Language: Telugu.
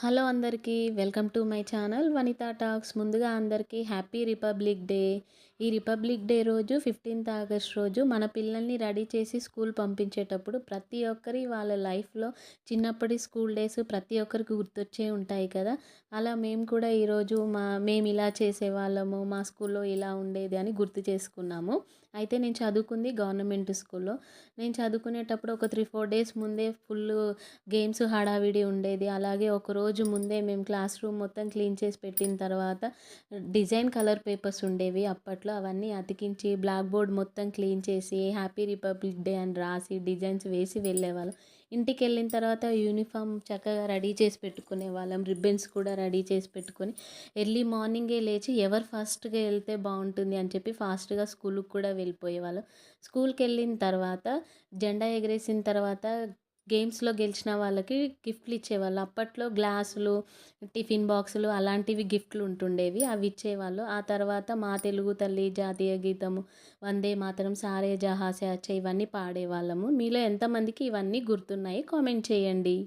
హలో అందరికీ welcome to my channel Vanitha talks. ముందుగా అందరికీ హ్యాపీ రిపబ్లిక్ డే. ఈ రిపబ్లిక్ డే రోజు 15th ఆగస్ట్ రోజు మన పిల్లల్ని రెడీ చేసి స్కూల్ పంపించేటప్పుడు ప్రతి ఒక్కరి వాళ్ళ లైఫ్లో చిన్నప్పటి స్కూల్ డేస్ ప్రతి ఒక్కరికి గుర్తొచ్చే ఉంటాయి కదా. అలా మేము కూడా ఈరోజు మేము ఇలా చేసేవాళ్ళము, మా స్కూల్లో ఇలా ఉండేది అని గుర్తు చేసుకున్నాము. అయితే నేను చదువుకుంది గవర్నమెంట్ స్కూల్లో. నేను చదువుకునేటప్పుడు ఒక 3-4 డేస్ ముందే ఫుల్ గేమ్స్ హడావిడి ఉండేది. అలాగే ఒకరోజు ముందే మేము క్లాస్ రూమ్ మొత్తం క్లీన్ చేసి పెట్టిన తర్వాత డిజైన్ కలర్ పేపర్స్ ఉండేవి అప్పట్లో. అవన్నీ అతికించి బ్లాక్ బోర్డ్ మొత్తం క్లీన్ చేసి హ్యాపీ రిపబ్లిక్ డే అని రాసి డిజైన్స్ వేసి వెళ్ళేవాళ్ళం. ఇంటికి వెళ్ళిన తర్వాత యూనిఫామ్ చక్కగా రెడీ చేసి పెట్టుకునే వాళ్ళం. రిబ్బన్స్ కూడా రెడీ చేసి పెట్టుకొని ఎర్లీ మార్నింగే లేచి ఎవరు ఫాస్ట్గా వెళ్తే బాగుంటుంది అని చెప్పి ఫాస్ట్గా స్కూల్కి కూడా వెళ్ళిపోయేవాళ్ళం. స్కూల్కి వెళ్ళిన తర్వాత జెండా ఎగరేసిన తర్వాత గేమ్స్లో గెలిచిన వాళ్ళకి గిఫ్ట్లు ఇచ్చేవాళ్ళు. అప్పట్లో గ్లాసులు, టిఫిన్ బాక్సులు అలాంటివి గిఫ్ట్లు ఉంటుండేవి, అవి ఇచ్చేవాళ్ళు. ఆ తర్వాత మా తెలుగు తల్లి జాతీయ గీతము, వందే మాతరం, సారే జహాసే అచ్చా ఇవన్నీ పాడేవాళ్ళము. మీలో ఎంతమందికి ఇవన్నీ గుర్తున్నాయి కామెంట్ చేయండి.